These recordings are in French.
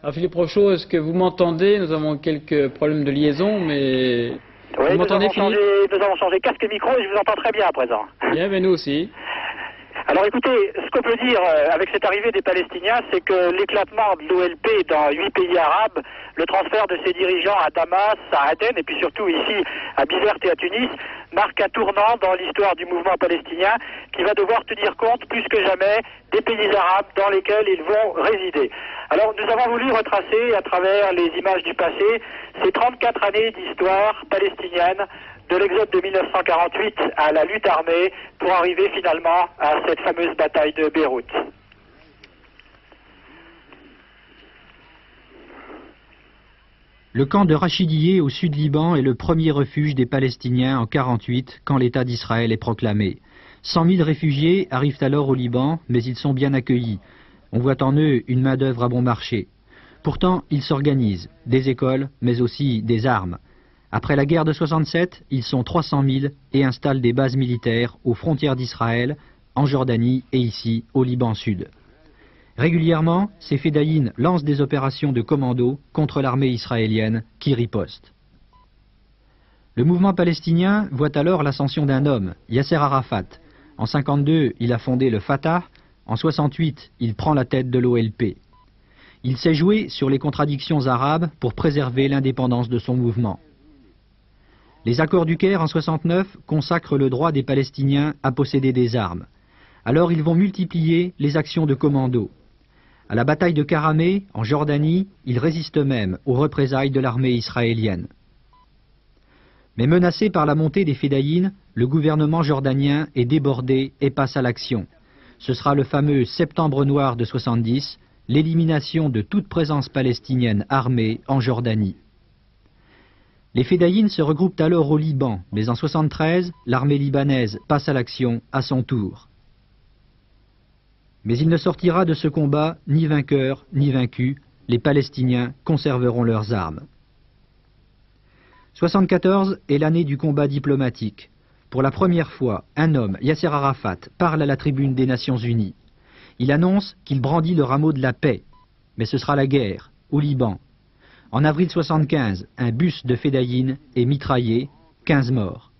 Alors Philippe Rochaud, est-ce que vous m'entendez? Nous avons quelques problèmes de liaison, mais... Oui, vous m'entendez, Philippe? Nous avons changé casque et micro et je vous entends très bien à présent. Bien, mais nous aussi. Alors écoutez, ce qu'on peut dire avec cette arrivée des Palestiniens, c'est que l'éclatement de l'OLP dans 8 pays arabes, le transfert de ses dirigeants à Damas, à Aden et puis surtout ici à Bizerte et à Tunis, marque un tournant dans l'histoire du mouvement palestinien qui va devoir tenir compte plus que jamais des pays arabes dans lesquels ils vont résider. Alors nous avons voulu retracer à travers les images du passé ces 34 années d'histoire palestinienne, de l'exode de 1948 à la lutte armée pour arriver finalement à cette fameuse bataille de Beyrouth. Le camp de Rachidiyeh au sud Liban est le premier refuge des Palestiniens en 1948 quand l'État d'Israël est proclamé. 100 000 réfugiés arrivent alors au Liban, mais ils sont bien accueillis. On voit en eux une main-d'œuvre à bon marché. Pourtant, ils s'organisent, des écoles, mais aussi des armes. Après la guerre de 67, ils sont 300 000 et installent des bases militaires aux frontières d'Israël, en Jordanie et ici, au Liban Sud. Régulièrement, ces fédayines lancent des opérations de commando contre l'armée israélienne qui riposte. Le mouvement palestinien voit alors l'ascension d'un homme, Yasser Arafat. En 1952, il a fondé le Fatah. En 1968, il prend la tête de l'OLP. Il s'est joué sur les contradictions arabes pour préserver l'indépendance de son mouvement. Les accords du Caire en 1969 consacrent le droit des Palestiniens à posséder des armes. Alors ils vont multiplier les actions de commando. À la bataille de Karameh, en Jordanie, ils résistent même aux représailles de l'armée israélienne. Mais menacé par la montée des fédayines, le gouvernement jordanien est débordé et passe à l'action. Ce sera le fameux Septembre noir de 1970, l'élimination de toute présence palestinienne armée en Jordanie. Les fédayines se regroupent alors au Liban, mais en 1973, l'armée libanaise passe à l'action à son tour. Mais il ne sortira de ce combat ni vainqueur ni vaincu, les Palestiniens conserveront leurs armes. 1974 est l'année du combat diplomatique. Pour la première fois, un homme, Yasser Arafat, parle à la tribune des Nations Unies. Il annonce qu'il brandit le rameau de la paix, mais ce sera la guerre, au Liban. En avril 1975, un bus de fédayines est mitraillé, 15 morts.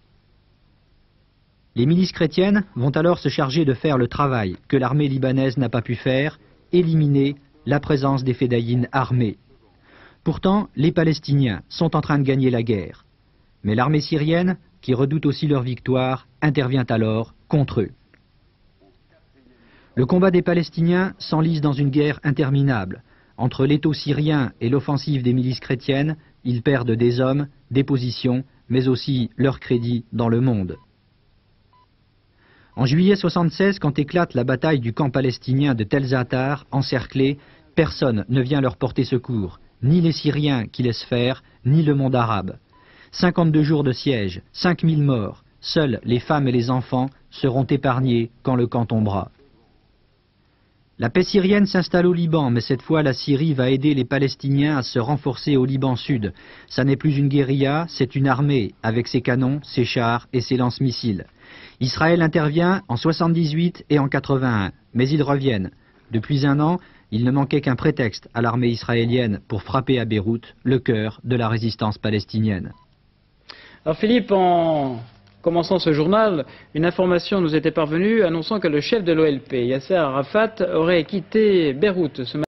Les milices chrétiennes vont alors se charger de faire le travail que l'armée libanaise n'a pas pu faire, éliminer la présence des fédayines armées. Pourtant, les Palestiniens sont en train de gagner la guerre. Mais l'armée syrienne, qui redoute aussi leur victoire, intervient alors contre eux. Le combat des Palestiniens s'enlise dans une guerre interminable. Entre l'étau syrien et l'offensive des milices chrétiennes, ils perdent des hommes, des positions, mais aussi leur crédit dans le monde. En juillet 1976, quand éclate la bataille du camp palestinien de Tel Zatar, encerclé, personne ne vient leur porter secours, ni les Syriens qui laissent faire, ni le monde arabe. 52 jours de siège, 5000 morts, seuls les femmes et les enfants seront épargnés quand le camp tombera. La paix syrienne s'installe au Liban, mais cette fois la Syrie va aider les Palestiniens à se renforcer au Liban Sud. Ça n'est plus une guérilla, c'est une armée, avec ses canons, ses chars et ses lance-missiles. Israël intervient en 1978 et en 1981, mais ils reviennent. Depuis un an, il ne manquait qu'un prétexte à l'armée israélienne pour frapper à Beyrouth, le cœur de la résistance palestinienne. Alors Philippe, en commençant ce journal, une information nous était parvenue annonçant que le chef de l'OLP, Yasser Arafat, aurait quitté Beyrouth ce matin.